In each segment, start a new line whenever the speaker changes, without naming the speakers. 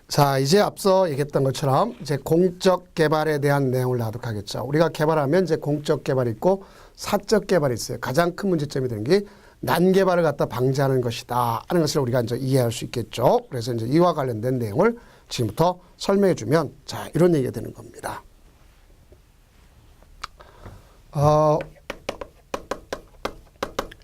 자, 이제 앞서 얘기했던 것처럼 이제 공적 개발에 대한 내용을 나도록 하겠죠. 우리가 개발하면 이제 공적 개발이 있고 사적 개발이 있어요. 가장 큰 문제점이 되는 게 난개발을 갖다 방지하는 것이다 하는 것을 우리가 이제 이해할 수 있겠죠. 그래서 이제 이와 관련된 내용을 지금부터 설명해 주면 자, 이런 얘기가 되는 겁니다.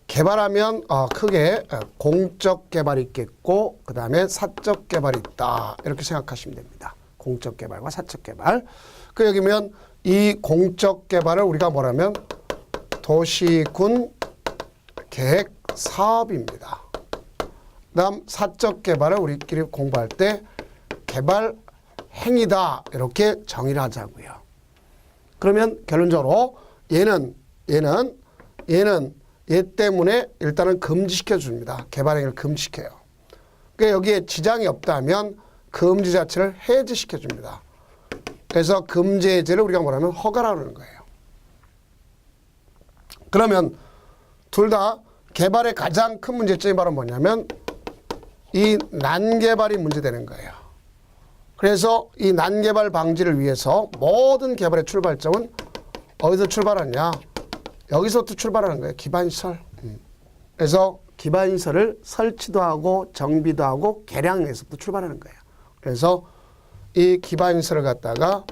개발하면 크게 공적 개발이 있겠고 그 다음에 사적 개발이 있다 이렇게 생각하시면 됩니다. 공적 개발과 사적 개발. 그 여기면 이 공적 개발을 우리가 뭐라면 도시군 계획 사업입니다. 그 다음 사적 개발을 우리끼리 공부할 때 개발 행위다 이렇게 정의를 하자고요. 그러면 결론적으로 얘는 얘 때문에 일단은 금지시켜 줍니다. 개발행위를 금지시켜요. 그러니까 여기에 지장이 없다면 금지 자체를 해제시켜 줍니다. 그래서 금지 해제를 우리가 뭐라면 허가라고 하는 거예요. 그러면 둘 다 개발의 가장 큰 문제점이 바로 뭐냐면 이 난개발이 문제되는 거예요. 그래서 이 난개발 방지를 위해서 모든 개발의 출발점은 어디서 출발하냐? 여기서부터 출발하는 거예요. 기반시설. 그래서 기반시설을 설치도 하고 정비도 하고 개량에서부터 출발하는 거예요. 그래서 이 기반시설을 갖다가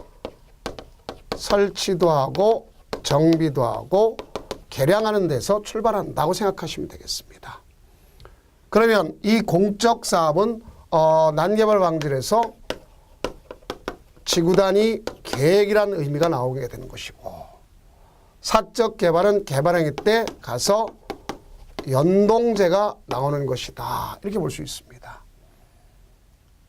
설치도 하고 정비도 하고 개량하는 데서 출발한다고 생각하시면 되겠습니다. 그러면 이 공적 사업은 난개발 방지를 해서 지구단위 계획이라는 의미가 나오게 되는 것이고 사적 개발은 개발행위 때 가서 연동제가 나오는 것이다. 이렇게 볼 수 있습니다.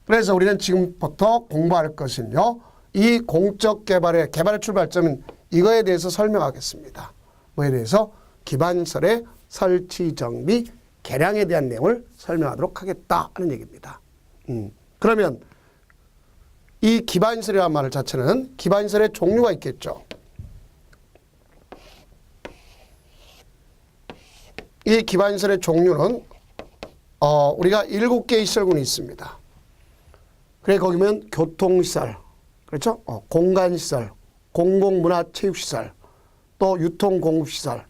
그래서 우리는 지금부터 공부할 것은요. 이 공적 개발의 출발점은 이거에 대해서 설명하겠습니다. 뭐에 대해서? 기반시설의 설치, 정비, 개량에 대한 내용을 설명하도록 하겠다 하는 얘기입니다. 그러면 이 기반시설이라는 말 자체는 기반시설의 종류가 있겠죠. 이 기반시설의 종류는 우리가 7개의 시설군이 있습니다. 그래 거기 보면 교통시설, 그렇죠? 공간시설, 공공문화체육시설, 또 유통공급시설,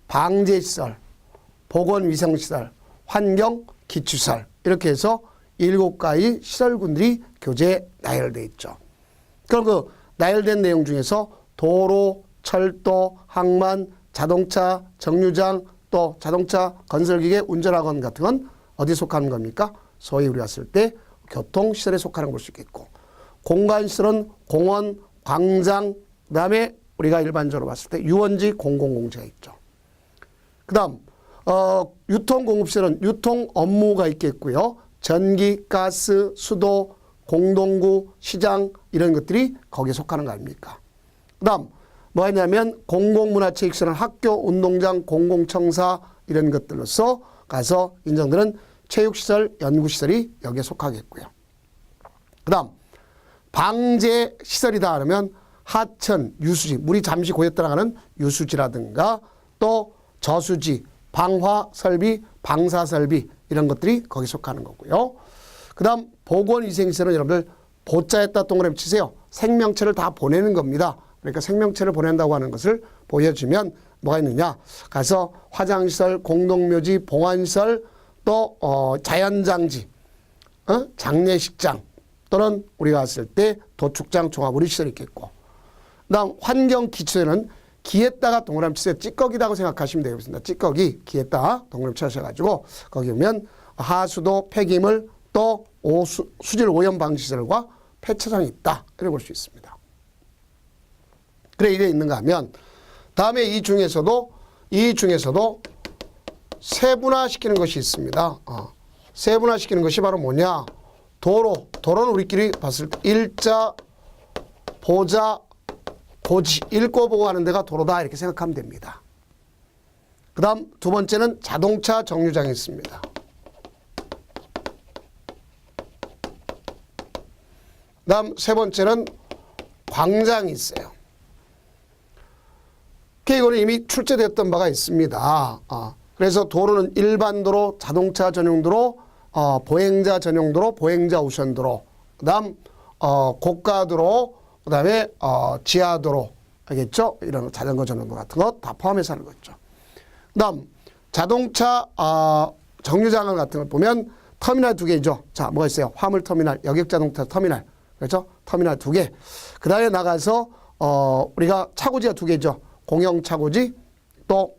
방제시설, 보건위생시설, 환경기초시설 이렇게 해서 7가지 시설군들이 교재에 나열되어 있죠. 그럼 그 나열된 내용 중에서 도로, 철도, 항만, 자동차, 정류장, 또 자동차, 건설기계, 운전학원 같은 건 어디에 속하는 겁니까? 소위 우리가 쓸 때 교통시설에 속하는 걸 볼 수 있겠고 공간시설은 공원, 광장, 그 다음에 우리가 일반적으로 봤을 때 유원지, 공공공지가 있죠. 그 다음 유통공급시설은 유통 업무가 있겠고요. 전기, 가스, 수도, 공동구, 시장 이런 것들이 거기에 속하는 거 아닙니까? 그 다음 뭐 하냐면 공공문화체육시설은 학교, 운동장, 공공청사 이런 것들로서 가서 인정되는 체육시설, 연구시설이 여기에 속하겠고요. 그 다음 방제시설이다 하면 하천, 유수지, 물이 잠시 고여 나가는 유수지라든가 또 저수지, 방화설비, 방사설비 이런 것들이 거기에 속하는 거고요. 그 다음 보건위생시설은 여러분들 보자에다 동그라미 치세요. 생명체를 다 보내는 겁니다. 그러니까 생명체를 보낸다고 하는 것을 보여주면 뭐가 있느냐. 가서 화장시설, 공동묘지, 봉안시설, 또 자연장지, 장례식장 또는 우리가 왔을 때 도축장, 종합의료시설이 있겠고 그 다음 환경기초에는 기에다가 동그라미 치세요. 찌꺼기라고 생각하시면 되겠습니다. 찌꺼기, 기에다가 동그라미 쳐셔가지고 거기 보면 하수도, 폐기물, 또 수질 오염 방지시설과 폐차장이 있다. 이렇게 볼 수 있습니다. 그래 이게 있는가 하면 다음에 이 중에서도 세분화시키는 것이 있습니다. 세분화시키는 것이 바로 뭐냐. 도로는 우리끼리 봤을 때 일자, 보자, 고지 읽고 보고 하는 데가 도로다 이렇게 생각하면 됩니다. 그 다음 두 번째는 자동차 정류장이 있습니다. 그 다음 세 번째는 광장이 있어요. 이거는 이미 출제됐던 바가 있습니다. 그래서 도로는 일반 도로, 자동차 전용도로, 보행자 전용도로, 보행자 우선도로 그다음 고가도로, 그다음에 지하도로, 알겠죠? 이런 자전거 전용도 같은 거 다 포함해서 하는 거죠. 그다음 자동차 정류장 같은 걸 보면 터미널 2개죠. 자, 뭐가 있어요? 화물 터미널, 여객 자동차 터미널, 그렇죠? 터미널 2개. 그다음에 나가서 우리가 차고지가 2개죠. 공영 차고지, 또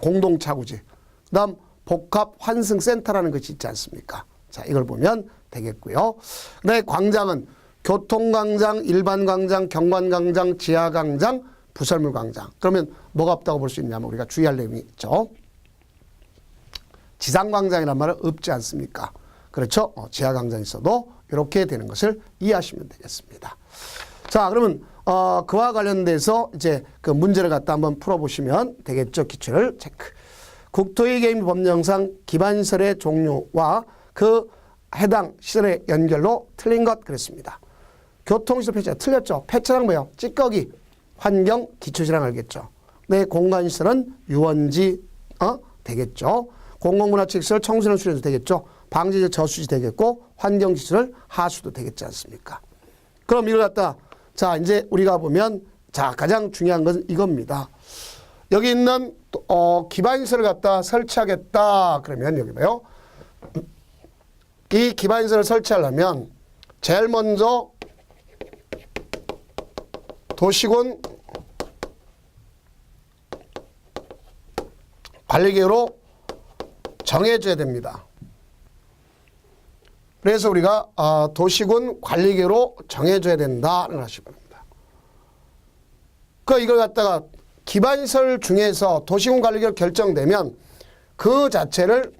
공동 차고지. 그다음 복합 환승 센터라는 것이 있지 않습니까? 자, 이걸 보면 되겠고요. 그다음에 광장은 교통광장, 일반광장, 경관광장, 지하광장, 부설물광장. 그러면 뭐가 없다고 볼 수 있냐면 우리가 주의할 내용이 있죠. 지상광장이란 말은 없지 않습니까? 그렇죠? 지하광장이 있어도 이렇게 되는 것을 이해하시면 되겠습니다. 자, 그러면 그와 관련돼서 이제 그 문제를 갖다 한번 풀어보시면 되겠죠. 기출을 체크. 국토의 개입 법령상 기반시설의 종류와 그 해당 시설의 연결로 틀린 것 그랬습니다. 교통시설 폐차 틀렸죠. 폐차랑 뭐예요? 찌꺼기, 환경, 기초시설 알겠죠. 네, 공간시설은 유원지 되겠죠. 공공문화체육시설 청소년 수련도 되겠죠. 방지적 저수지 되겠고 환경시설 하수도 되겠지 않습니까? 그럼 이걸 갖다 자 이제 우리가 보면 자 가장 중요한 것은 이겁니다. 여기 있는 기반시설을 갖다 설치하겠다 그러면 여기 봐요. 이 기반시설을 설치하려면 제일 먼저 도시군 관리계획으로 정해줘야 됩니다. 그래서 우리가 도시군 관리계획으로 정해줘야 된다는 것이 바랍니다. 이걸 갖다가 기반시설 중에서 도시군 관리계획 결정되면 그 자체를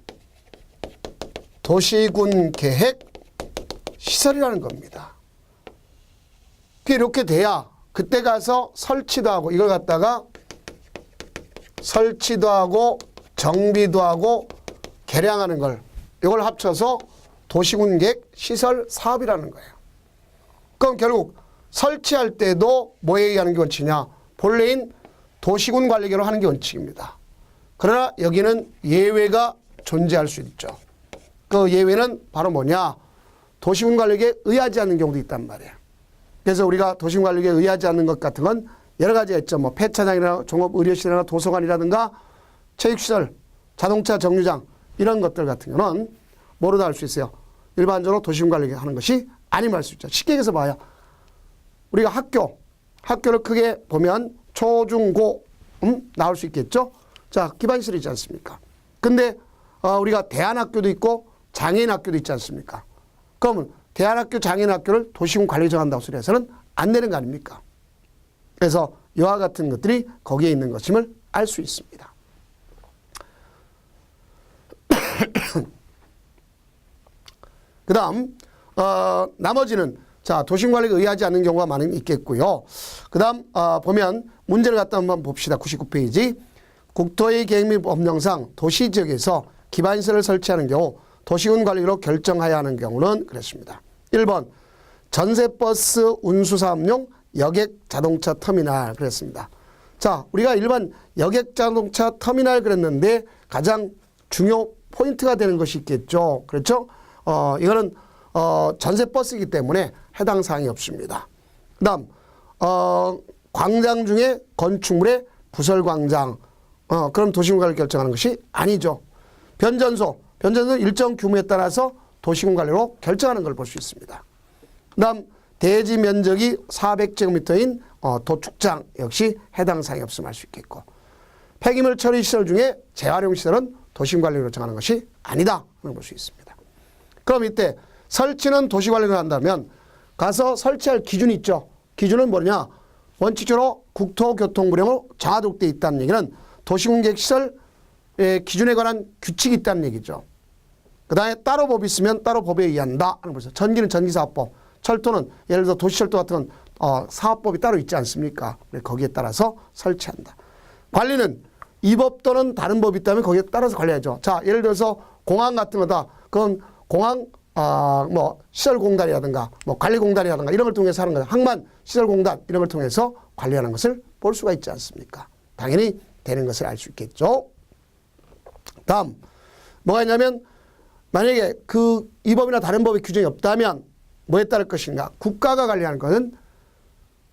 도시군 계획 시설이라는 겁니다. 이렇게 돼야 그때 가서 설치도 하고 이걸 갖다가 설치도 하고 정비도 하고 개량하는 걸 이걸 합쳐서 도시군계획 시설 사업이라는 거예요. 그럼 결국 설치할 때도 뭐에 의하는 게 원칙이냐? 본래인 도시군 관리계획으로 하는 게 원칙입니다. 그러나 여기는 예외가 존재할 수 있죠. 그 예외는 바로 뭐냐? 도시군 관리계획에 의하지 않는 경우도 있단 말이에요. 그래서 우리가 도시군 관리계획에 의하지 않는 것 같은 건 여러 가지가 있죠. 뭐 폐차장이나 종합의료시설이나 도서관이라든가 체육시설, 자동차 정류장 이런 것들 같은 경우는 뭐로 할 수 있어요? 일반적으로 도시군 관리계획 하는 것이 아니면 할 수 있죠. 쉽게 얘기해서 봐요. 우리가 학교를 크게 보면 초, 중, 고 나올 수 있겠죠. 자, 기반시설이지 않습니까? 근데 우리가 대안학교도 있고 장애인 학교도 있지 않습니까? 그러면 대안학교, 장애인 학교를 도시군 관리 정한다고 소리 해서는 안 되는 거 아닙니까? 그래서 이와 같은 것들이 거기에 있는 것임을 알 수 있습니다. 그 다음 나머지는 자 도시군 관리에 의하지 않는 경우가 많이 있겠고요. 그 다음 보면 문제를 갖다 한번 봅시다. 99페이지. 국토의 계획 및 법령상 도시지역에서 기반시설을 설치하는 경우 도시군 관리로 결정하여야 하는 경우는 그랬습니다. 1번 전세버스 운수사업용 여객 자동차 터미널 그랬습니다. 자, 우리가 일반 여객 자동차 터미널 그랬는데 가장 중요 포인트가 되는 것이 있겠죠. 그렇죠? 이거는 전세버스이기 때문에 해당 사항이 없습니다. 그 다음 광장 중에 건축물의 부설광장 그럼 도시군관리를 결정하는 것이 아니죠. 변전소는 일정 규모에 따라서 도시군관리로 결정하는 걸 볼 수 있습니다. 그 다음 대지 면적이 400제곱미터인 도축장 역시 해당 사항이 없음을 알 수 있겠고 폐기물 처리 시설 중에 재활용 시설은 도시군관리로 정하는 것이 아니다 볼 수 있습니다. 그럼 이때 설치는 도시관리를 한다면 가서 설치할 기준이 있죠. 기준은 뭐냐? 원칙적으로 국토교통부령으로 정하도록 되어 있다는 얘기는 도시군계획 시설의 기준에 관한 규칙이 있다는 얘기죠. 그 다음에 따로 법이 있으면 따로 법에 의한다 하는 거죠. 전기는 전기사업법, 철도는 예를 들어 도시철도 같은 사업법이 따로 있지 않습니까? 거기에 따라서 설치한다. 관리는 이 법 또는 다른 법이 있다면 거기에 따라서 관리하죠. 자, 예를 들어서 공항 같은 거다. 그건 공항 뭐 시설공단이라든가 뭐 관리공단이라든가 이런 걸 통해서 하는 거예요. 항만 시설공단 이런 걸 통해서 관리하는 것을 볼 수가 있지 않습니까? 당연히 되는 것을 알 수 있겠죠. 다음 뭐가 있냐면 만약에 이 법이나 다른 법의 규정이 없다면 뭐에 따를 것인가? 국가가 관리하는 것은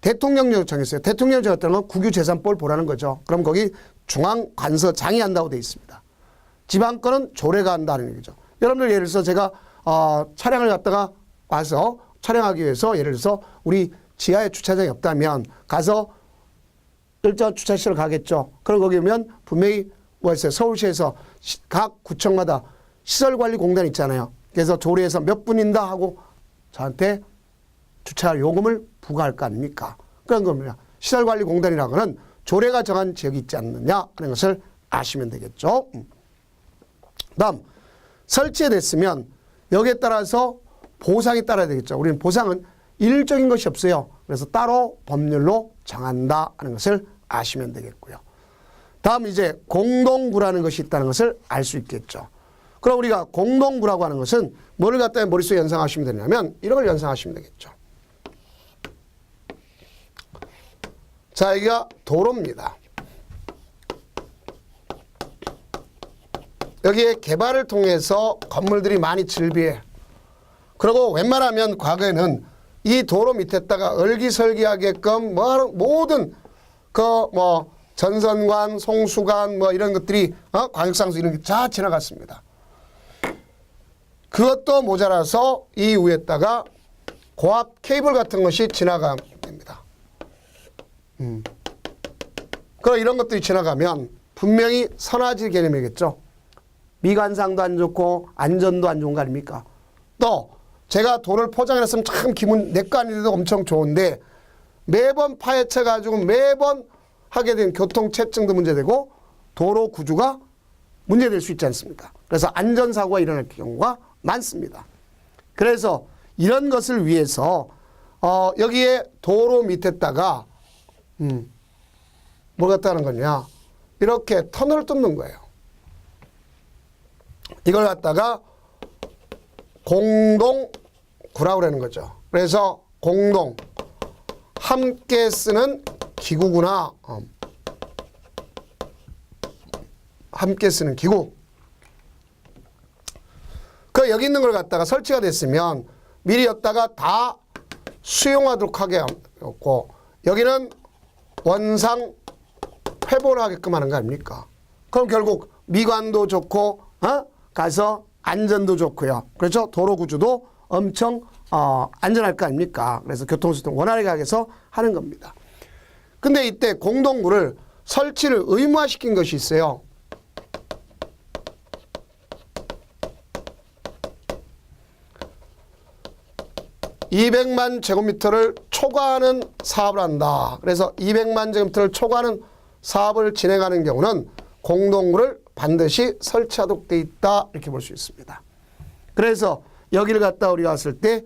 대통령령으로 정했어요. 대통령 정했다는 건 국유재산법을 보라는 거죠. 그럼 거기 중앙관서장이 한다고 되어 있습니다. 지방권은 조례가 한다는 얘기죠. 여러분들 예를 들어서 제가 차량을 갖다가 와서 촬영하기 위해서 예를 들어서 우리 지하에 주차장이 없다면 가서 일정 주차시설 가겠죠. 그럼 거기 오면 분명히 뭐 있어요. 서울시에서 각 구청마다 시설관리공단 있잖아요. 그래서 조례에서 몇 분인다 하고 저한테 주차 요금을 부과할 거 아닙니까? 그런 겁니다. 시설관리공단이라고는 조례가 정한 지역이 있지 않느냐 하는 것을 아시면 되겠죠. 다음 설치됐으면 여기에 따라서 보상이 따라야 되겠죠. 우리는 보상은 일적인 것이 없어요. 그래서 따로 법률로 정한다 하는 것을 아시면 되겠고요. 다음 이제 공동구라는 것이 있다는 것을 알 수 있겠죠. 그럼 우리가 공동구라고 하는 것은 뭐를 갖다 머릿속에 연상하시면 되냐면 이런 걸 연상하시면 되겠죠. 자, 여기가 도로입니다. 여기에 개발을 통해서 건물들이 많이 즐비해. 그리고 웬만하면 과거에는 이 도로 밑에다가 얼기설기하게끔 모든 전선관, 송수관 이런 것들이 광역상수 이런 게 다 지나갔습니다. 그것도 모자라서 이 위에다가 고압 케이블 같은 것이 지나가면 됩니다. 그럼 이런 것들이 지나가면 분명히 선화질 개념이겠죠. 미관상도 안 좋고 안전도 안 좋은 거 아닙니까? 또 제가 도로를 포장해놨으면 참 기분 내거 아닌데도 엄청 좋은데 매번 파헤쳐가지고 매번 하게 된 교통체증도 문제되고 도로 구조가 문제될 수 있지 않습니까? 그래서 안전사고가 일어날 경우가 많습니다. 그래서 이런 것을 위해서 여기에 도로 밑에다가 뭘 갖다 하는 거냐, 이렇게 터널을 뚫는 거예요. 이걸 갖다가 공동구라고 그러는 거죠. 그래서 공동 함께 쓰는 기구구나. 함께 쓰는 기구. 그 여기 있는 걸 갖다가 설치가 됐으면 미리 였다가 다 수용하도록 하게 했고, 여기는 원상 회복을 하게끔 하는 거 아닙니까? 그럼 결국 미관도 좋고 가서 안전도 좋고요. 그렇죠? 도로 구조도 엄청 안전할 거 아닙니까? 그래서 교통수통 원활하게 하기 위해서 하는 겁니다. 근데 이때 공동구를 설치를 의무화시킨 것이 있어요. (200만 제곱미터를) 초과하는 사업을 한다. 그래서 200만 제곱미터를 초과하는 사업을 진행하는 경우는 공동구를 반드시 설치하도록 돼 있다, 이렇게 볼 수 있습니다. 그래서 여기를 갖다 우리가 왔을 때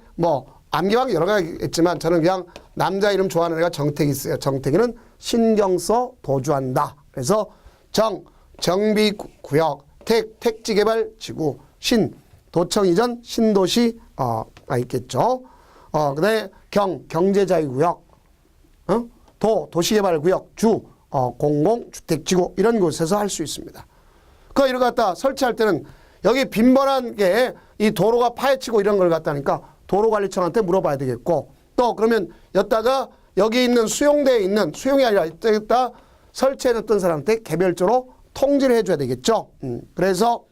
암기왕 여러 가지 있지만 저는 그냥 남자 이름 좋아하는 애가 정택이 있어요. 정택이는 신경 써 도주한다. 그래서 정비구역, 택지개발지구, 도청 이전 신도시가 있겠죠. 그다음에 경제자유구역, 도시개발구역, 공공주택지구 이런 곳에서 할 수 있습니다. 이걸 갖다 설치할 때는 여기 빈번한 게 이 도로가 파헤치고 이런 걸 갖다니까 도로관리청한테 물어봐야 되겠고, 또 그러면 여기다가 여기 있는 수용대에 있는, 수용이 아니라 이따 설치해놨던 사람한테 개별적으로 통지를 해줘야 되겠죠. 그래서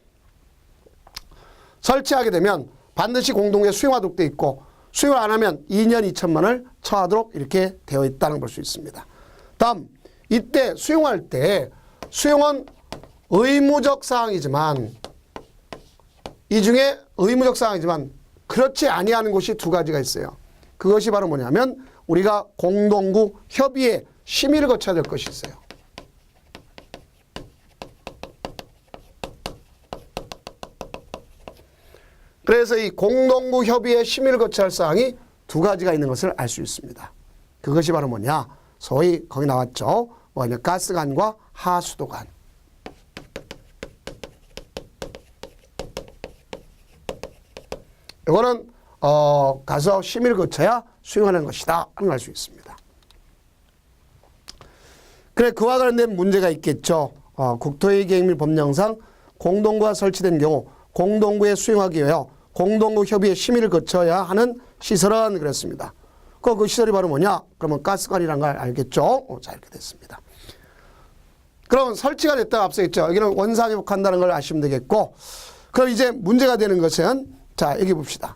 설치하게 되면 반드시 공동에 수용하도록 돼 있고, 수용을 안 하면 2년 2천만 원을 처하도록 이렇게 되어 있다는 걸 볼 수 있습니다. 다음, 이때 수용할 때 수용은 의무적 사항이지만, 이 중에 의무적 사항이지만 그렇지 아니하는 곳이 두 가지가 있어요. 그것이 바로 뭐냐면 우리가 공동구 협의회 심의를 거쳐야 될 것이 있어요. 그래서 이 공동구 협의회 심의를 거쳐야 할 사항이 두 가지가 있는 것을 알 수 있습니다. 그것이 바로 뭐냐, 소위 거기 나왔죠. 가스관과 하수도관. 이거는 가서 심의를 거쳐야 수용하는 것이다 하는 걸 알 수 있습니다. 그래, 그와 관련된 문제가 있겠죠. 국토의 계획 법령상 공동구가 설치된 경우 공동구에 수용하기 위하여 공동구 협의회 심의를 거쳐야 하는 시설은 그랬습니다. 그 시설이 바로 뭐냐? 그러면 가스관이란 걸 알겠죠? 자, 이렇게 됐습니다. 그럼 설치가 됐다고 앞서 했죠. 여기는 원상회복한다는 걸 아시면 되겠고, 그럼 이제 문제가 되는 것은, 자, 여기 봅시다.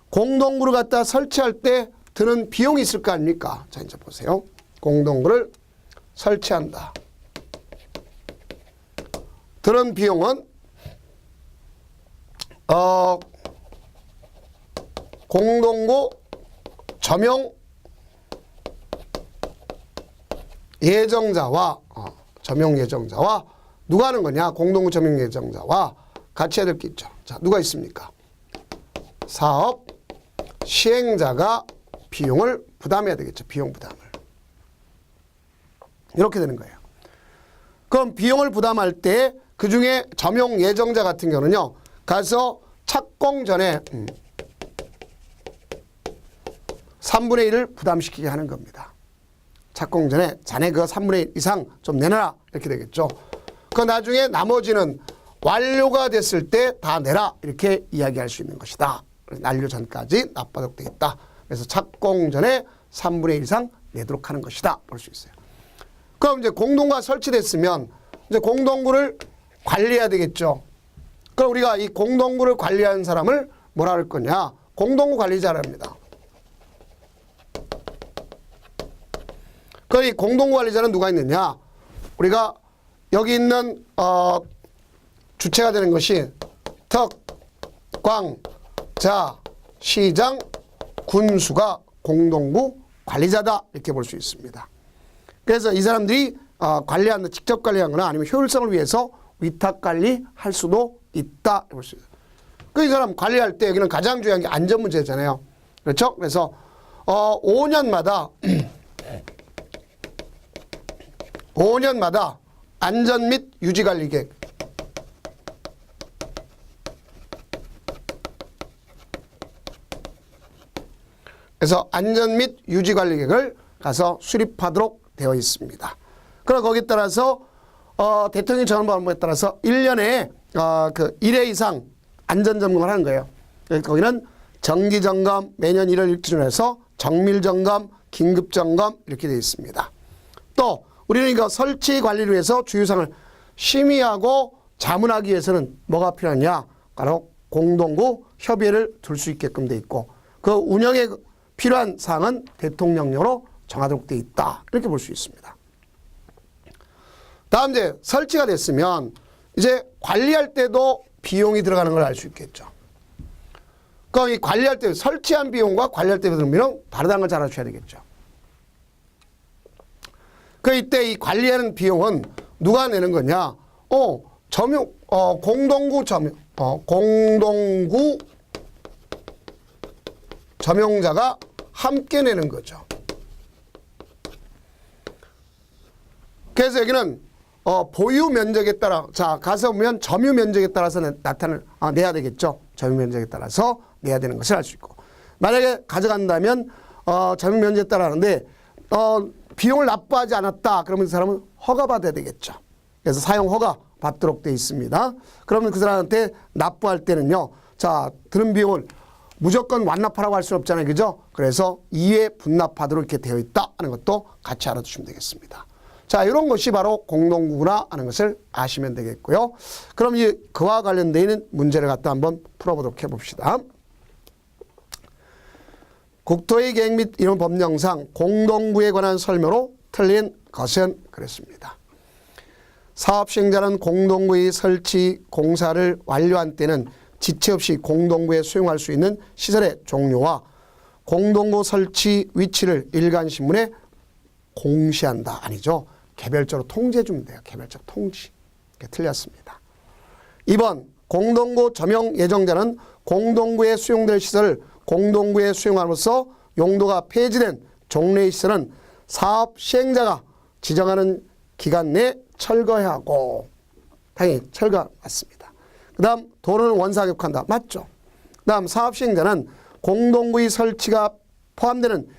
공동구를 갖다 설치할 때 드는 비용이 있을 거 아닙니까? 자, 이제 보세요. 공동구를 설치한다. 드는 비용은, 공동구 점용 예정자와 점용 예정자와 누가 하는 거냐? 공동구 점용 예정자와 같이 해야 될 게 있죠. 자, 누가 있습니까? 사업 시행자가 비용을 부담해야 되겠죠. 비용 부담을. 이렇게 되는 거예요. 그럼 비용을 부담할 때 그중에 점용 예정자 같은 경우는요. 가서 착공 전에 3분의 1을 부담시키게 하는 겁니다. 착공 전에 자네 그 3분의 1 이상 좀 내놔라 이렇게 되겠죠. 그 나중에 나머지는 완료가 됐을 때 다 내라 이렇게 이야기할 수 있는 것이다. 완료 전까지 납부하도록 되겠다. 그래서 착공 전에 3분의 1 이상 내도록 하는 것이다. 볼 수 있어요. 그럼 이제 공동구가 설치됐으면 이제 공동구를 관리해야 되겠죠. 그럼 우리가 이 공동구를 관리하는 사람을 뭐라 할 거냐? 공동구 관리자라 합니다. 그 이 공동구 관리자는 누가 있느냐? 우리가 여기 있는 주체가 되는 것이 특, 광, 자, 시장, 군수가 공동구 관리자다 이렇게 볼 수 있습니다. 그래서 이 사람들이 관리하는 직접 관리하거나 아니면 효율성을 위해서 위탁 관리할 수도 있다 볼 수 있어요. 그 이 사람 관리할 때 여기는 가장 중요한 게 안전 문제잖아요. 그렇죠? 그래서 5년마다 5년마다 안전 및 유지 관리 계획 그래서 안전 및 유지 관리 계획을 가서 수립하도록 되어 있습니다. 그럼 거기에 따라서 대통령이 정한 방법에 따라서 1년에 그 1회 이상 안전 점검을 하는 거예요. 거기는 정기 점검 매년 1월 1일 기준으로 정밀 점검, 긴급 점검 이렇게 되어 있습니다. 또 우리는 이거 설치 관리를 위해서 주유상을 심의하고 자문하기 위해서는 뭐가 필요하냐? 바로 공동구 협의회를 둘 수 있게끔 돼 있고 그 운영에 필요한 사항은 대통령령으로 정하도록 돼 있다. 이렇게 볼 수 있습니다. 다음 이제 설치가 됐으면 이제 관리할 때도 비용이 들어가는 걸 알 수 있겠죠. 그럼 이 관리할 때 설치한 비용과 관리할 때 드는 비용 다르다는 걸 잘 아셔야 되겠죠. 그 이때 이 관리하는 비용은 누가 내는 거냐? 공동구 점용자가 함께 내는 거죠. 그래서 여기는 보유 면적에 따라 자 가서 보면 점유 면적에 따라서 내야 되겠죠. 점유 면적에 따라서 내야 되는 것을 알 수 있고 만약에 가져간다면 점유 면적에 따라 하는데 비용을 납부하지 않았다. 그러면 그 사람은 허가받아야 되겠죠. 그래서 사용 허가 받도록 되어 있습니다. 그러면 그 사람한테 납부할 때는요. 자 드는 비용을 무조건 완납하라고 할 수는 없잖아요. 그죠? 그래서 2회 분납하도록 이렇게 되어 있다 하는 것도 같이 알아두시면 되겠습니다. 자, 이런 것이 바로 공동구구나 하는 것을 아시면 되겠고요. 그럼 그와 관련되어 있는 문제를 갖다 한번 풀어보도록 해봅시다. 국토의 계획 및 이런 법령상 공동구에 관한 설명으로 틀린 것은 그랬습니다. 사업 시행자는 공동구의 설치 공사를 완료한 때는 지체 없이 공동구에 수용할 수 있는 시설의 종류와 공동구 설치 위치를 일간신문에 공시한다. 아니죠. 개별적으로 통지해 주면 돼요. 개별적 통지. 이게 틀렸습니다. 2번 공동구 점용 예정자는 공동구에 수용될 시설을 공동구에 수용함으로써 용도가 폐지된 종래의 시설은 사업 시행자가 지정하는 기간 내에 철거해야 하고 당연히 철거 맞습니다. 그 다음 도로는 원상회복한다. 맞죠. 그 다음 사업 시행자는 공동구의 설치가 포함되는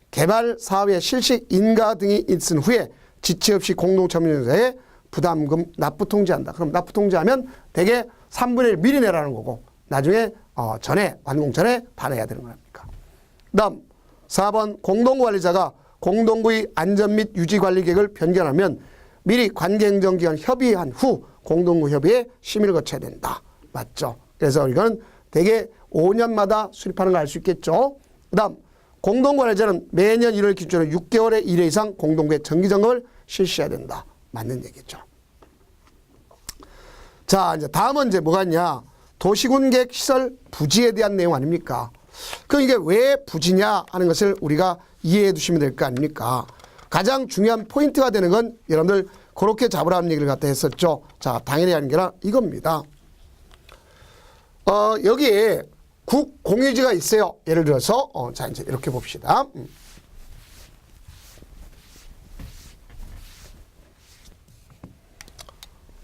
개발 사업의 실시 인가 등이 있은 후에 지체 없이 공동점유자의 부담금 납부 통지한다. 그럼 납부 통지하면 대개 3분의 1 미리 내라는 거고 나중에 전에 완공 전에 다 내야 되는 겁니까. 다음 4번 공동관리자가 공동구의 안전 및 유지 관리 계획을 변경하면 미리 관계행정기관 협의한 후 공동구 협의회 심의를 거쳐야 된다. 맞죠? 그래서 이건 대개 5년마다 수립하는 걸 알 수 있겠죠. 그 다음 공동관리자는 매년 1월 기준으로 6개월에 1회 이상 공동구의 정기점검을 실시해야 된다. 맞는 얘기죠. 자, 이제 다음은 이제 뭐가 있냐. 도시군계획 시설 부지에 대한 내용 아닙니까? 그럼 이게 왜 부지냐 하는 것을 우리가 이해해 두시면 될 거 아닙니까? 가장 중요한 포인트가 되는 건 여러분들 그렇게 잡으라는 얘기를 갖다 했었죠. 자, 당연히 하는 게 아니라 이겁니다. 여기에 국 공유지가 있어요. 예를 들어서 자 이제 이렇게 봅시다.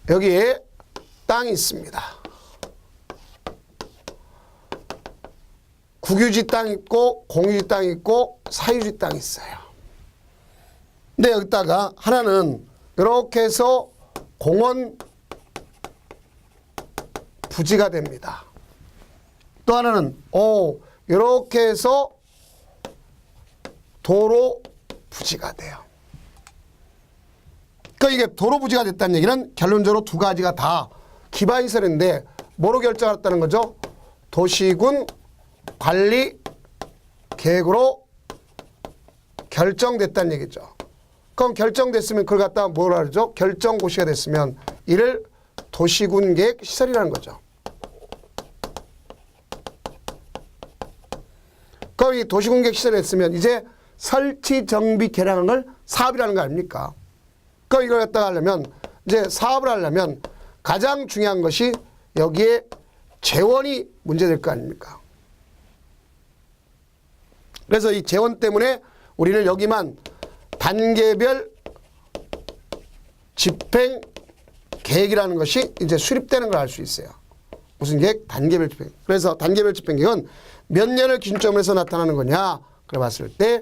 여기에 땅이 있습니다. 국유지 땅 있고 공유지 땅 있고 사유지 땅 있어요. 근데 여기다가 하나는 이렇게 해서 공원 부지가 됩니다. 또 하나는 이렇게 해서 도로 부지가 돼요. 그러니까 이게 도로 부지가 됐다는 얘기는 결론적으로 두 가지가 다 기반시설인데 뭐로 결정했다는 거죠? 도시군 관리 계획으로 결정됐다는 얘기죠. 그럼 결정됐으면 그걸 갖다가 뭐라 그러죠? 결정고시가 됐으면 이를 도시군 계획 시설이라는 거죠. 그럼 이 도시군 계획 시설이 됐으면 이제 설치 정비 개량하는 걸 사업이라는 거 아닙니까? 그럼 이걸 갖다가 하려면 이제 사업을 하려면 가장 중요한 것이 여기에 재원이 문제될 거 아닙니까? 그래서 이 재원 때문에 우리는 여기만 단계별 집행 계획이라는 것이 이제 수립되는 걸 알 수 있어요. 무슨 계획? 단계별 집행. 그래서 단계별 집행 계획은 몇 년을 기준점으로 해서 나타나는 거냐? 그래 봤을 때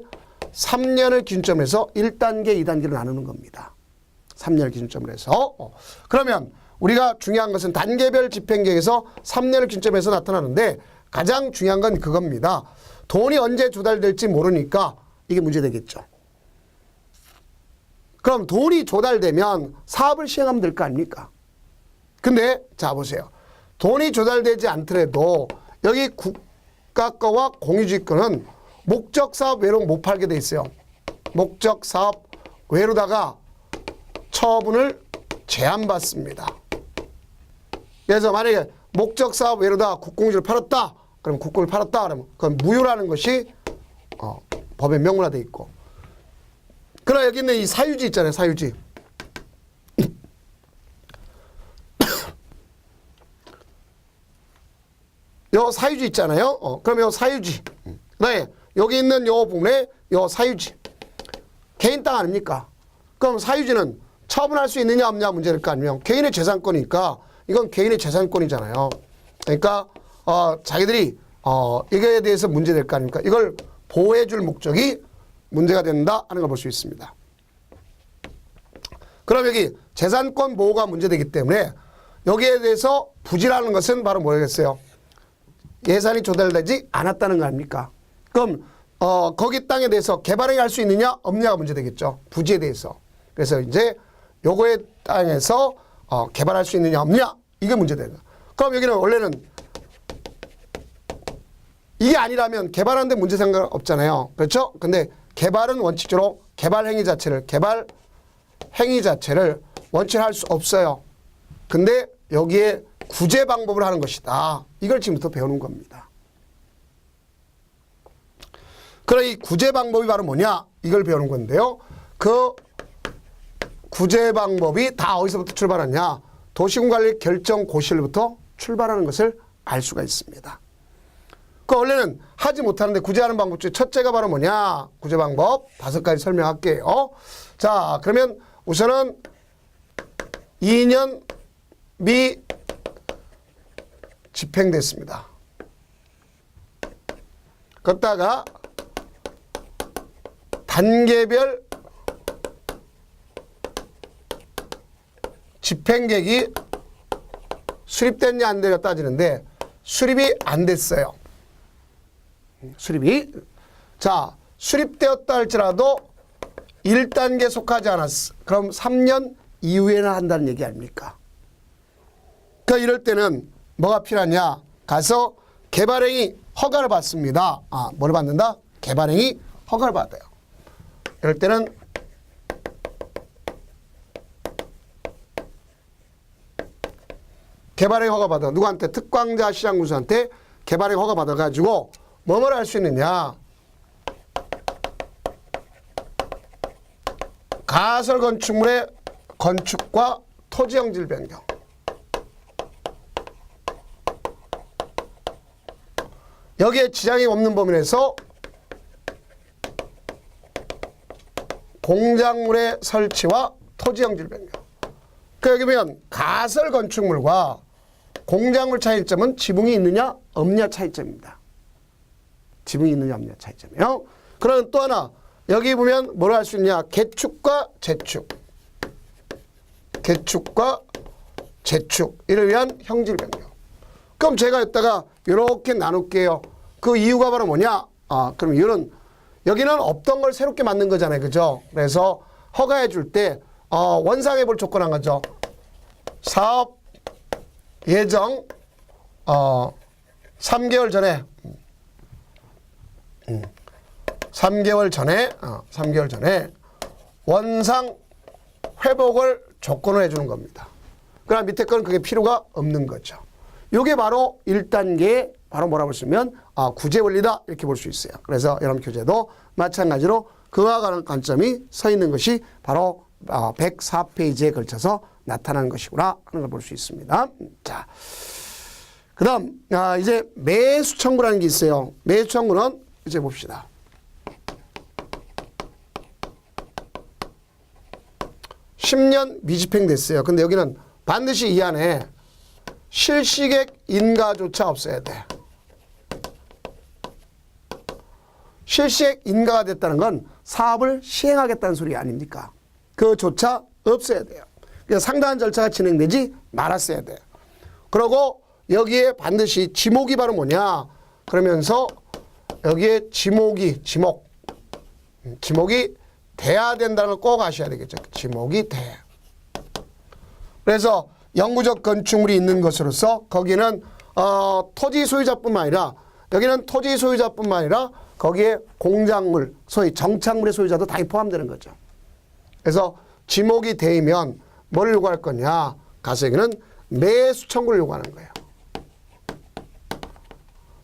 3년을 기준점으로 해서 1단계, 2단계로 나누는 겁니다. 3년을 기준점으로 해서. 그러면 우리가 중요한 것은 단계별 집행 계획에서 3년을 기준점으로 해서 나타나는데 가장 중요한 건 그겁니다. 돈이 언제 조달될지 모르니까 이게 문제되겠죠. 그럼 돈이 조달되면 사업을 시행하면 될 거 아닙니까? 근데 자 보세요. 돈이 조달되지 않더라도 여기 국가 거와 공유지 거는 목적사업 외로 못 팔게 돼 있어요. 목적사업 외로다가 처분을 제한받습니다. 그래서 만약에 목적사업 외로다가 국공유지를 팔았다. 그럼 국공을 팔았다. 그러면 그건 무효라는 것이 법에 명문화되어 있고. 그러나 여기 있는 이 사유지 있잖아요. 사유지. 요 사유지 있잖아요. 그럼 요 사유지. 네. 여기 있는 요 부분에 요 사유지. 개인 땅 아닙니까? 그럼 사유지는 처분할 수 있느냐 없느냐 문제일 거 아니면 개인의 재산권이니까 이건 개인의 재산권이잖아요. 그러니까 자기들이 이거에 대해서 문제될 거 아닙니까? 이걸 보호해 줄 목적이 문제가 된다 하는 걸 볼 수 있습니다. 그럼 여기 재산권 보호가 문제되기 때문에 여기에 대해서 부지라는 것은 바로 뭐겠어요? 예산이 조달되지 않았다는 거 아닙니까? 그럼 거기 땅에 대해서 개발을 할 수 있느냐 없느냐가 문제되겠죠. 부지에 대해서. 그래서 이제 요거의 땅에서 개발할 수 있느냐 없느냐 이게 문제되는 거예요. 그럼 여기는 원래는 이게 아니라면 개발하는데 문제 생각 없잖아요. 그렇죠? 근데 개발은 원칙적으로 개발 행위 자체를 원칙할 수 없어요. 근데 여기에 구제 방법을 하는 것이다. 이걸 지금부터 배우는 겁니다. 그럼 이 구제 방법이 바로 뭐냐? 이걸 배우는 건데요. 그 구제 방법이 다 어디서부터 출발하냐? 도시군관리 결정고시로부터 출발하는 것을 알 수가 있습니다. 그 원래는 하지 못하는데 구제하는 방법 중에 첫째가 바로 뭐냐? 구제 방법 5가지 설명할게요. 자, 그러면 우선은 2년 미 집행됐습니다. 걷다가 단계별 집행계획이 수립됐냐 안 되냐 따지는데 수립이 안 됐어요. 수립이. 자, 수립되었다 할지라도 1단계에 속하지 않았어. 그럼 3년 이후에는 한다는 얘기 아닙니까? 그러니까 이럴 때는 뭐가 필요하냐? 가서 개발행위 허가를 받습니다. 뭐를 받는다? 개발행위 허가를 받아요. 이럴 때는 개발행위 허가 받아. 누구한테? 특광자 시장군수한테 개발행위 허가 받아가지고 뭐를 할 수 있느냐? 가설 건축물의 건축과 토지 형질 변경. 여기에 지장이 없는 범위 내에서 공작물의 설치와 토지 형질 변경. 그러니까 여기 보면 가설 건축물과 공작물 차이점은 지붕이 있느냐 없느냐 차이점입니다. 지붕이 있느냐 없느냐 차이점이에요. 그럼 또 하나 여기 보면 뭐를 할 수 있냐? 개축과 재축. 개축과 재축. 이를 위한 형질 변경. 그럼 제가 여기다가 이렇게 나눌게요. 그 이유가 바로 뭐냐? 그럼 이유는 여기는 없던 걸 새롭게 만든 거잖아요. 그죠? 그래서 허가해 줄 때 원상해 볼 조건 한 거죠. 사업 예정 3개월 전에 3개월 전에 원상 회복을 조건을 해주는 겁니다. 그러나 밑에 거는 그게 필요가 없는 거죠. 이게 바로 1단계에 바로 뭐라고 쓰면 구제원리다 이렇게 볼 수 있어요. 그래서 여러분 교재도 마찬가지로 그와 관한 관점이 서 있는 것이 바로 104페이지에 걸쳐서 나타나는 것이구나 하는 걸 볼 수 있습니다. 자, 그 다음 이제 매수 청구라는 게 있어요. 매수 청구는 이제 봅시다. (10년) 미집행됐어요. 근데 여기는 반드시 이 안에 실시객 인가조차 없어야 돼. 실시객 인가가 됐다는 건 사업을 시행하겠다는 소리 아닙니까? 그조차 없어야 돼요. 그래서 상당한 절차가 진행되지 말았어야 돼요. 그리고 여기에 반드시 지목이 바로 뭐냐? 그러면서 여기에 지목이 돼야 된다는 걸 꼭 아셔야 되겠죠. 지목이 돼. 그래서 영구적 건축물이 있는 것으로서 거기는 토지 소유자뿐만 아니라 여기는 토지 소유자뿐만 아니라 거기에 공작물, 소위 정착물의 소유자도 다 포함되는 거죠. 그래서 지목이 되면 뭘 요구할 거냐? 가서 여기는 매수 청구를 요구하는 거예요.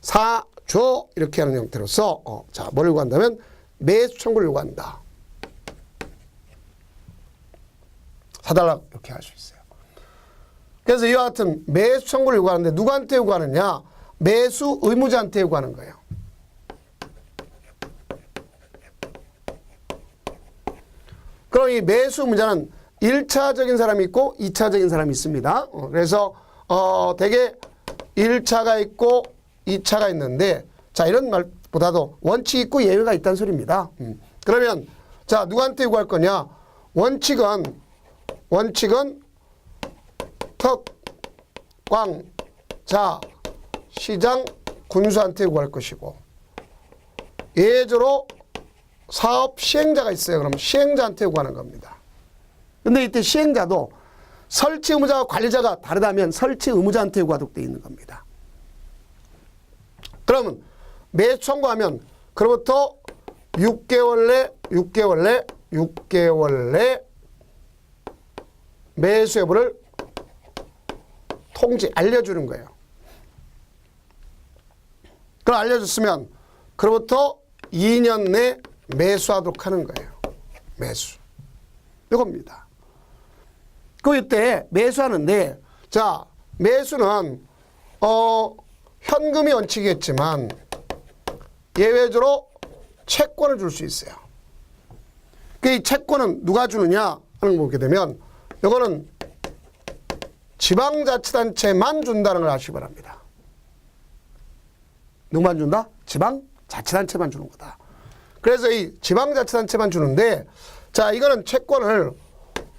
사줘 이렇게 하는 형태로서 자, 뭘 요구한다면 매수 청구를 요구한다. 사달라 이렇게 할 수 있어요. 그래서 이와 같은 매수 청구를 요구하는데 누구한테 요구하느냐? 매수 의무자한테 요구하는 거예요. 그럼 이 매수 의무자는 1차적인 사람이 있고 2차적인 사람이 있습니다. 그래서 대개 1차가 있고 2차가 있는데 자, 이런 말보다도 원칙이 있고 예외가 있다는 소리입니다. 그러면 자, 누구한테 요구할 거냐? 원칙은 특광 자 시장 군수한테 요구할 것이고 예외적으로 사업 시행자가 있어요. 그럼 시행자한테 요구하는 겁니다. 근데 이때 시행자도 설치 의무자와 관리자가 다르다면 설치 의무자한테 요구하도록 되어 있는 겁니다. 그러면 매수 청구하면 그로부터 6개월 내 매수 여부를 알려주는 거예요. 그럼 알려줬으면 그로부터 2년 내 매수하도록 하는 거예요. 매수. 이겁니다. 그 이때 매수하는데 자, 매수는 현금이 원칙이겠지만 예외적으로 채권을 줄 수 있어요. 그 이 채권은 누가 주느냐 하는 거 보게 되면 이거는 지방자치단체만 준다는 걸 아시기 바랍니다. 누구만 준다? 지방자치단체만 주는 거다. 그래서 이 지방자치단체만 주는데 자, 이거는 채권을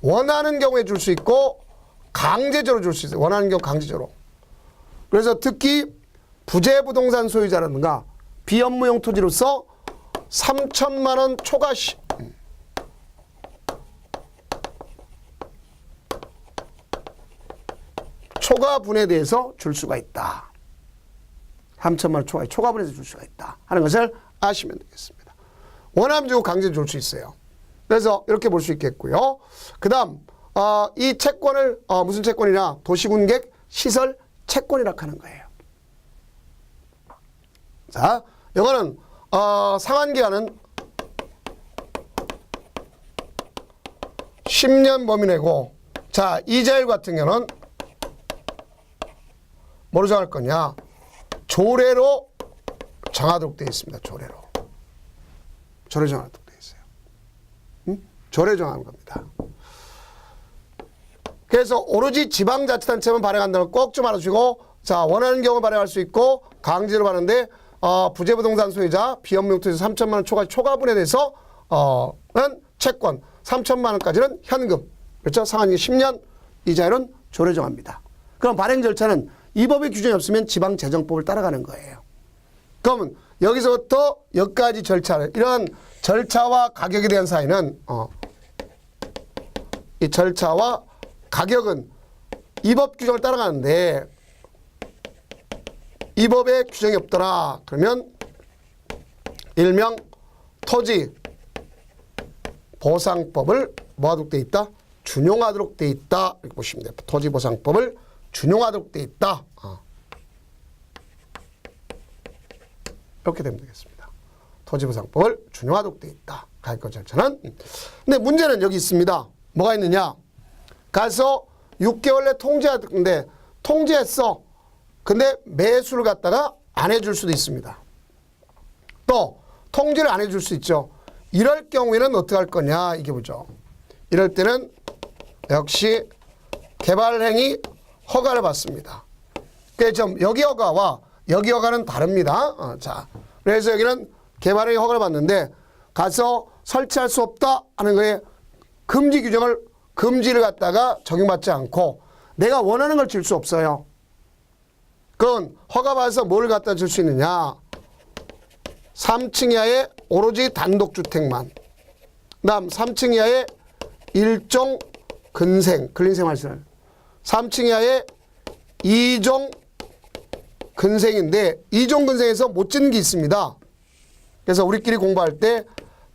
원하는 경우에 줄 수 있고 강제적으로 줄 수 있어요. 원하는 경우 강제적으로. 그래서 특히 부재부동산 소유자라든가 비업무용 토지로서 3천만 원 초과 초과분에 대해서 줄 수가 있다. 3천만 원 초과분에서 줄 수가 있다 하는 것을 아시면 되겠습니다. 원하면 주고 강제 줄 수 있어요. 그래서 이렇게 볼 수 있겠고요. 그 다음 이 채권을 무슨 채권이냐, 도시군객 시설 채권이라고 하는 거예요. 자, 이거는 상환기간은 10년 범위 내고, 자, 이자율 같은 경우는 뭐로 정할 거냐, 조례로 정하도록 되어 있습니다. 조례로 정하도록 되어 있어요. 조례 정하는 겁니다. 그래서 오로지 지방자치단체만 발행한다는 거 꼭 좀 알아주시고, 자, 원하는 경우 발행할 수 있고 강제로 발행하는데 부재부동산 소유자 비업용토지 3천만 원 초과분에 대해서 는 채권 3천만 원까지는 현금, 그렇죠? 상한기 10년, 이자율은 조례 정합니다. 그럼 발행 절차는 이 법의 규정이 없으면 지방재정법을 따라가는 거예요. 그러면 여기서부터 여기까지 절차를, 이런 절차와 가격에 대한 사이는 이 절차와 가격은 이 법 규정을 따라가는데 이 법에 규정이 없더라 그러면 일명 토지 보상법을 뭐하도록 돼 있다? 준용하도록 돼 있다. 이렇게 보시면 돼요. 토지 보상법을 준용하도록 돼 있다. 이렇게 되면 되겠습니다. 토지 보상법을 준용하도록 돼 있다. 가액권 절차는. 근데 문제는 여기 있습니다. 뭐가 있느냐? 가서 6개월 내 통지하는데 통지했어. 근데 매수를 갖다가 안 해줄 수도 있습니다. 또 통지를 안 해줄 수 있죠. 이럴 경우에는 어떻게 할 거냐, 이게 보죠. 이럴 때는 역시 개발행위 허가를 받습니다. 그래서 여기 허가와 여기 허가는 다릅니다. 자, 그래서 여기는 개발행위 허가를 받는데 가서 설치할 수 없다 하는 거에 금지 규정을, 금지를 갖다가 적용받지 않고 내가 원하는 걸 줄 수 없어요. 그건 허가받아서 뭘 갖다 줄 수 있느냐, 3층 이하의 오로지 단독주택만, 그 다음 3층 이하의 일종 근생활시설, 3층 이하의 2종 근생인데 2종 근생에서 못 짓는 게 있습니다. 그래서 우리끼리 공부할 때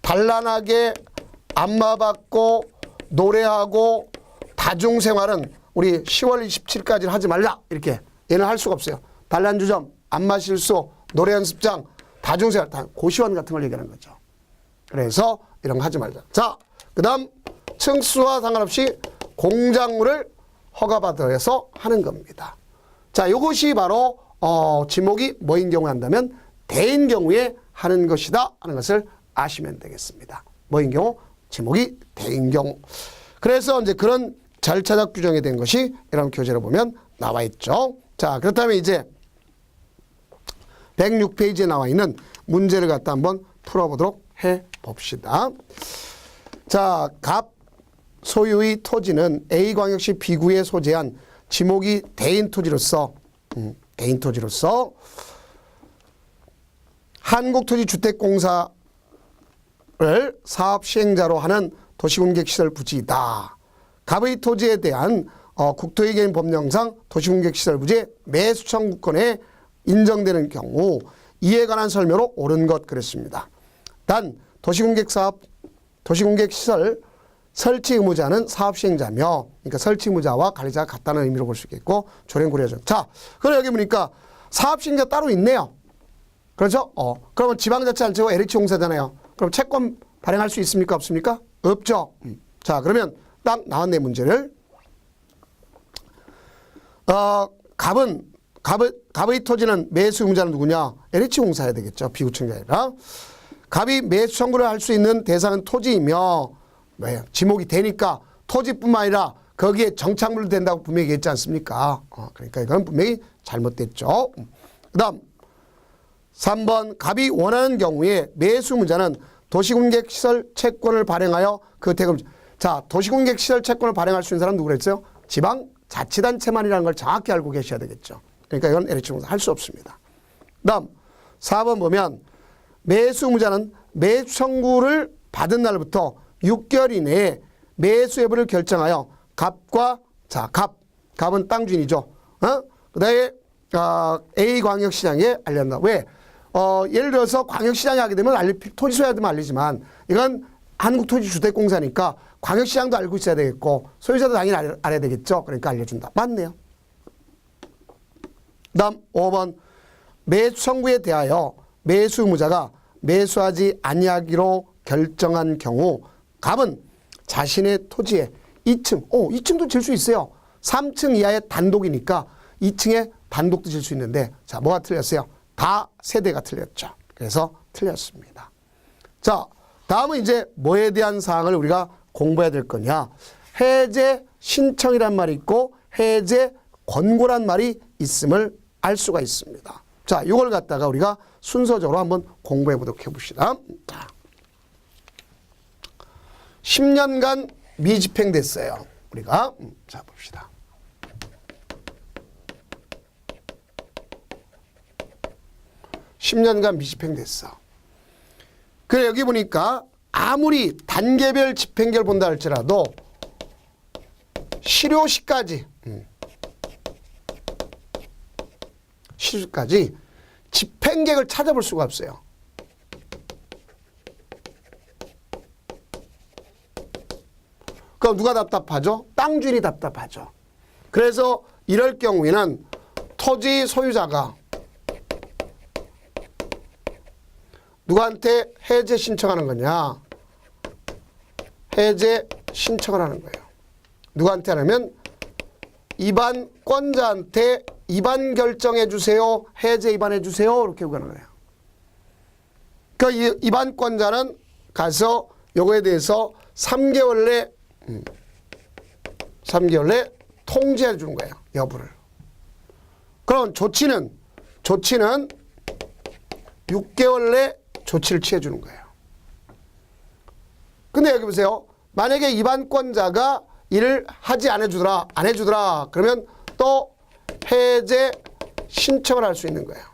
단란하게 안마받고 노래하고 다중생활은 우리 10월 27일까지 하지 말라, 이렇게. 얘는 할 수가 없어요. 단란주점, 안마실수, 노래연습장, 다중생활, 다 고시원 같은 걸 얘기하는 거죠. 그래서 이런 거 하지 말자. 자, 그 다음 층수와 상관없이 공작물을 허가받아서 하는 겁니다. 자, 이것이 바로 지목이 뭐인 경우에 한다면 대인 경우에 하는 것이다 하는 것을 아시면 되겠습니다. 뭐인 경우? 지목이 대인 경우. 그래서 이제 그런 절차적 규정이 된 것이 이런 교재로 보면 나와 있죠. 자, 그렇다면 이제 106페이지에 나와 있는 문제를 갖다 한번 풀어보도록 해 봅시다. 자, 갑 소유의 토지는 A광역시 B구에 소재한 지목이 대인 토지로서 한국토지주택공사를 사업 시행자로 하는 도시군객시설 부지이다. 갑의 토지에 대한 국토의 개인 법령상 도시군객시설 부지의 매수 청구권에 인정되는 경우 이에 관한 설명으로 옳은 것 그랬습니다. 단 도시군객시설 설치 의무자는 사업 시행자며, 그러니까 설치 의무자와 관리자가 같다는 의미로 볼 수 있겠고, 조례 고려정. 자, 그럼 여기 보니까 사업 시행자 따로 있네요. 그렇죠? 그러면 지방자치단체고 LH 공사잖아요. 그럼 채권 발행할 수 있습니까? 없습니까? 없죠. 자, 그러면 딱 나왔네, 문제를. 갑의 토지는 매수 의무자는 누구냐? LH 공사해야 되겠죠. 비구청이 아니라. 갑이 매수 청구를 할 수 있는 대상은 토지이며, 왜? 지목이 되니까 토지뿐만 아니라 거기에 정착물도 된다고 분명히 얘기했지 않습니까? 그러니까 이건 분명히 잘못됐죠. 그 다음 3번 갑이 원하는 경우에 매수 의무자는 도시군객시설 채권을 발행하여 그 대금. 자, 도시군객시설 채권을 발행할 수 있는 사람 누구라 했어요? 지방자치단체만이라는 걸 정확히 알고 계셔야 되겠죠. 그러니까 이건 LH 공사 할 수 없습니다. 그 다음 4번 보면 매수 의무자는 매수 청구를 받은 날부터 6개월 이내에 매수 여부를 결정하여 갑과 갑은 땅 주인이죠. 그다음에 A광역시장에 알린다. 왜? 예를 들어서 광역시장에 하게 되면 토지소유자도 알리지만 이건 한국토지주택공사니까 광역시장도 알고 있어야 되겠고 소유자도 당연히 알아야 되겠죠. 그러니까 알려준다. 맞네요. 다음 5번 매수 청구에 대하여 매수 의무자가 매수하지 아니하기로 결정한 경우 갑은 자신의 토지에 2층, 2층도 질 수 있어요. 3층 이하의 단독이니까 2층에 단독도 질 수 있는데 자, 뭐가 틀렸어요? 다 세대가 틀렸죠. 그래서 틀렸습니다. 자, 다음은 이제 뭐에 대한 사항을 우리가 공부해야 될 거냐. 해제 신청이란 말이 있고 해제 권고란 말이 있음을 알 수가 있습니다. 자, 이걸 갖다가 우리가 순서적으로 한번 공부해 보도록 해봅시다. 자, 10년간 미집행됐어요. 우리가 자 봅시다. (10년간) 미집행됐어. 그래 여기 보니까 아무리 단계별 집행계를 본다 할지라도 실효시까지 집행계획을 찾아볼 수가 없어요. 그럼 누가 답답하죠? 땅 주인이 답답하죠. 그래서 이럴 경우에는 토지 소유자가 누구한테 해제 신청하는 거냐? 해제 신청을 하는 거예요. 누구한테 하냐면 입안권자한테 입안 결정해 주세요. 해제 입안해 주세요. 이렇게 요구하는 거예요. 그러니까 입안권자는 가서 요거에 대해서 3개월 내 통지해 주는 거예요. 여부를. 그럼 조치는 6개월 내 조치를 취해 주는 거예요. 근데 여기 보세요. 만약에 입안권자가 일을 하지 안 해주더라. 그러면 또 해제 신청을 할 수 있는 거예요.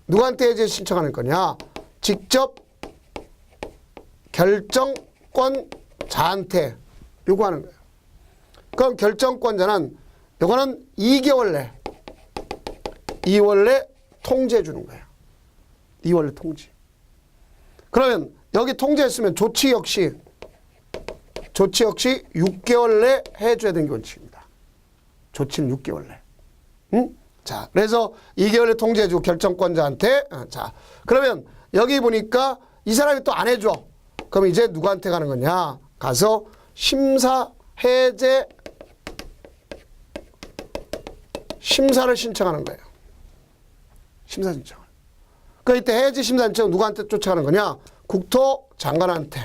누구한테 해제 신청하는 거냐? 직접 결정권자한테 요구하는 거예요. 그럼 결정권자는 요거는 2개월 내 통지해 주는 거예요. 2월 내 통지. 그러면 여기 통지했으면 조치 역시 6개월 내 해줘야 되는 게 원칙입니다. 조치는 6개월 내. 응? 자, 그래서 2개월 내 통지해주고 결정권자한테. 자, 그러면 여기 보니까 이 사람이 또 안 해줘. 그럼 이제 누구한테 가는 거냐? 가서 심사를 신청하는 거예요. 심사 신청을. 그 이때 해제 심사 신청 누구한테 쫓아가는 거냐? 국토장관한테.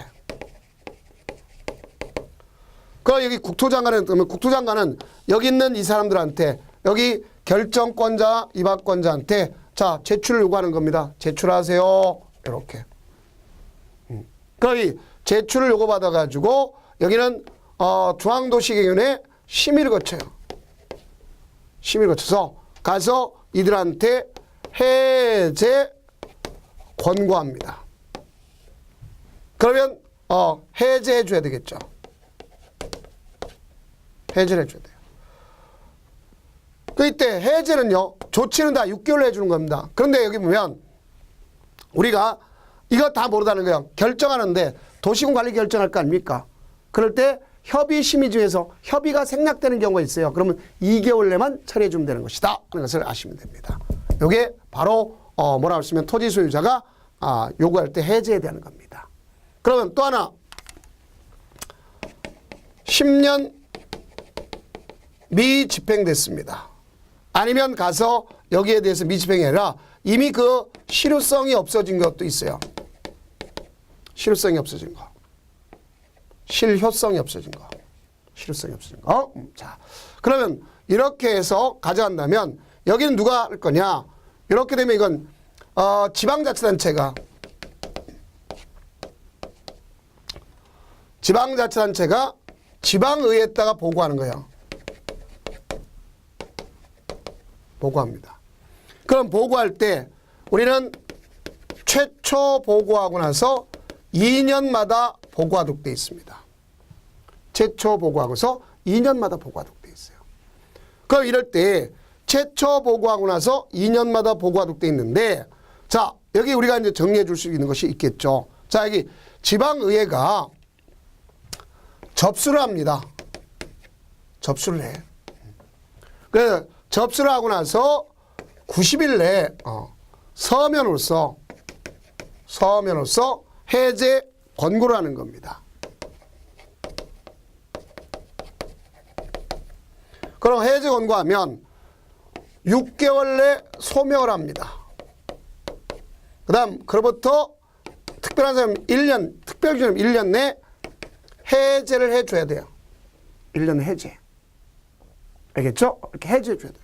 그 여기 국토장관에 뜨면 국토장관은 여기 있는 이 사람들한테 여기 결정권자, 입안권자한테 자 제출을 요구하는 겁니다. 제출하세요. 이렇게. 그러니 제출을 요구받아 가지고 여기는 중앙도시개발위원회 심의를 거쳐요. 심의를 거쳐서 가서 이들한테 해제 권고합니다. 그러면 해제해 줘야 되겠죠. 해제를 해줘야 돼요. 그 이때 해제는요. 조치는 다 6개월로 해주는 겁니다. 그런데 여기 보면 우리가 이거 다 모르다는 거예요. 결정하는데 도시군관리 결정할 거 아닙니까? 그럴 때 협의심의 중에서 협의가 생략되는 경우가 있어요. 그러면 2개월 내만 처리해 주면 되는 것이다. 그런 것을 아시면 됩니다. 이게 바로 뭐라고 했으면 토지 소유자가 요구할 때 해제해야 되는 겁니다. 그러면 또 하나 10년 미집행됐습니다. 아니면 가서 여기에 대해서 미집행이 아니라 이미 그 실효성이 없어진 것도 있어요. 실효성이 없어진 거. 실효성이 없어진 거. 자, 그러면 이렇게 해서 가져간다면 여기는 누가 할 거냐? 이렇게 되면 이건 지방자치단체가 지방의회에다가 보고하는 거예요. 보고합니다. 그럼 보고할 때 우리는 최초 보고하고 나서 2년마다 보고하도록 되어 있습니다. 최초 보고하고서 2년마다 보고하도록 되어 있어요. 그럼 이럴 때 최초 보고하고 나서 2년마다 보고하도록 되어 있는데, 자, 여기 우리가 이제 정리해 줄 수 있는 것이 있겠죠. 자, 여기 지방의회가 접수를 합니다. 접수를 해. 그 접수를 하고 나서 90일 내에 서면으로서 해제 권고를 하는 겁니다. 그럼 해제 권고하면 6개월 내 소명을 합니다. 그 다음 그로부터 특별한 사람 1년, 특별기준은 1년 내 해제를 해줘야 돼요. 1년 해제. 알겠죠? 이렇게 해제해줘야 돼요.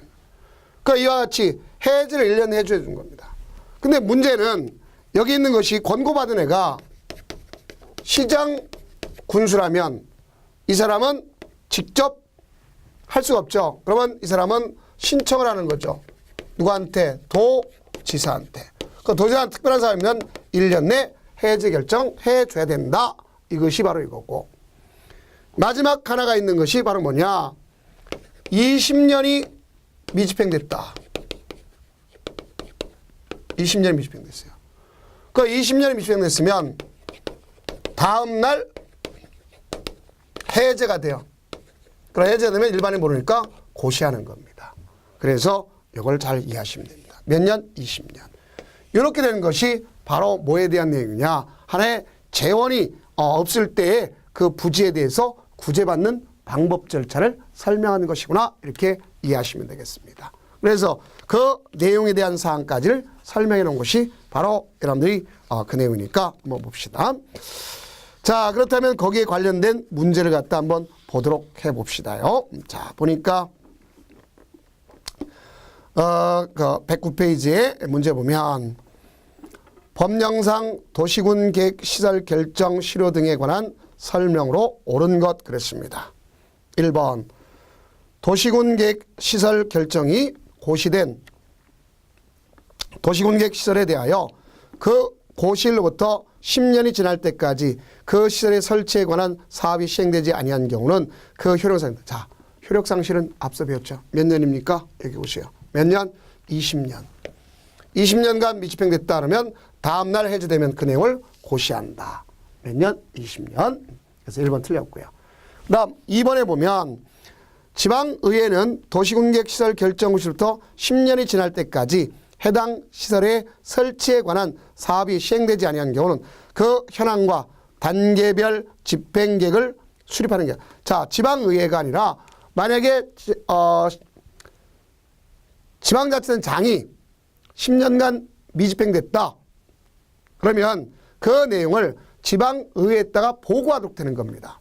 그러니까 이와 같이 해제를 1년 해줘야 되는 겁니다. 근데 문제는 여기 있는 것이 권고받은 애가 시장 군수라면 이 사람은 직접 할 수가 없죠. 그러면 이 사람은 신청을 하는 거죠. 누구한테? 도지사한테. 그 도지사는 특별한 사람이면 1년 내 해제 결정해줘야 된다. 이것이 바로 이거고. 마지막 하나가 있는 것이 바로 뭐냐? 20년이 미집행됐다. 20년이 미집행됐어요. 그 20년이 미집행됐으면 다음날 해제가 돼요. 그럼 해제되면 일반인 모르니까 고시하는 겁니다. 그래서 이걸 잘 이해하시면 됩니다. 몇 년? 20년. 이렇게 되는 것이 바로 뭐에 대한 내용이냐? 하나의 재원이 없을 때의 그 부지에 대해서 구제받는 방법 절차를 설명하는 것이구나. 이렇게 이해하시면 되겠습니다. 그래서 그 내용에 대한 사항까지를 설명해 놓은 것이 바로 여러분들이 그 내용이니까 한번 봅시다. 자, 그렇다면 거기에 관련된 문제를 갖다 한번 보도록 해 봅시다요. 자, 보니까 그 109페이지에 문제 보면 법령상 도시군 계획 시설 결정 실효 등에 관한 설명으로 옳은 것 그랬습니다. 1번 도시군 계획 시설 결정이 고시된 도시군 계획 시설에 대하여 그 고시일로부터 10년이 지날 때까지 그 시설의 설치에 관한 사업이 시행되지 아니한 경우는 그 효력상실. 자, 효력상실은 앞서 배웠죠. 몇 년입니까? 여기 보세요. 몇 년? 20년. 20년간 미집행됐다 그러면 다음날 해제되면 그 내용을 고시한다. 몇 년? 20년. 그래서 1번 틀렸고요. 그 다음 2번에 보면 지방의회는 도시군계획시설 결정 시부터 10년이 지날 때까지 해당 시설의 설치에 관한 사업이 시행되지 아니한 경우는 그 현황과 단계별 집행계획을 수립하는 게. 자, 지방의회가 아니라 만약에 지방자치단장이 10년간 미집행됐다. 그러면 그 내용을 지방의회에다가 보고하도록 되는 겁니다.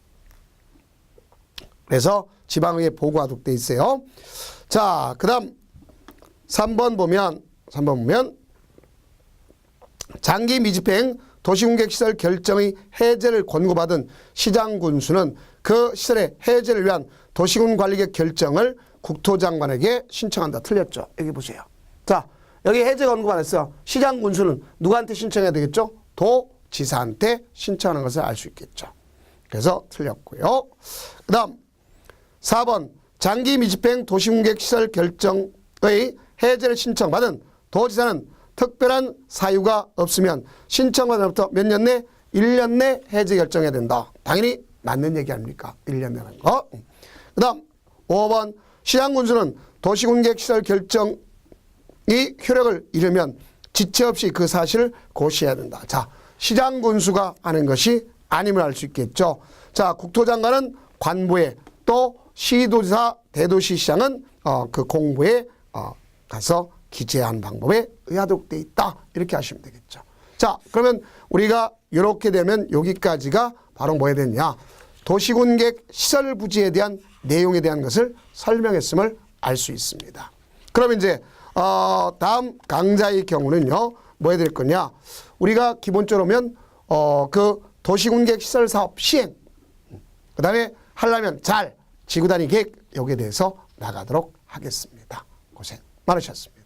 그래서 지방의회 보고하도록 돼 있어요. 자, 그 다음 3번 보면 장기 미집행 도시공객시설 결정의 해제를 권고받은 시장군수는 그 시설의 해제를 위한 도시군관리계획 결정을 국토장관에게 신청한다. 틀렸죠? 여기 보세요. 자, 여기 해제 권고받았어요. 시장군수는 누구한테 신청해야 되겠죠? 도지사한테 신청하는 것을 알 수 있겠죠. 그래서 틀렸고요. 그 다음 4번 장기 미집행 도시공객시설 결정의 해제를 신청받은 도지사는 특별한 사유가 없으면 신청받은 날부터 몇 년 내? 1년 내 해제 결정해야 된다. 당연히 맞는 얘기 아닙니까? 1년 내라는 거. 그 다음 5번 시장군수는 도시군계획시설 결정이 효력을 잃으면 지체 없이 그 사실을 고시해야 된다. 자, 시장군수가 하는 것이 아님을 알 수 있겠죠. 자, 국토장관은 관부에, 또 시도지사, 대도시시장은 그 공부에 가서 기재한 방법에 의하도록 되어 있다. 이렇게 하시면 되겠죠. 자, 그러면 우리가 이렇게 되면 여기까지가 바로 뭐에 됐냐? 도시군계획 시설 부지에 대한 내용에 대한 것을 설명했음을 알 수 있습니다. 그럼 이제 다음 강좌의 경우는요, 뭐 해야 될 거냐? 우리가 기본적으로 보면 그 도시군계획 시설 사업 시행, 그 다음에 하려면 잘 지구단위 계획 여기에 대해서 나가도록 하겠습니다. 고생 많으셨습니다.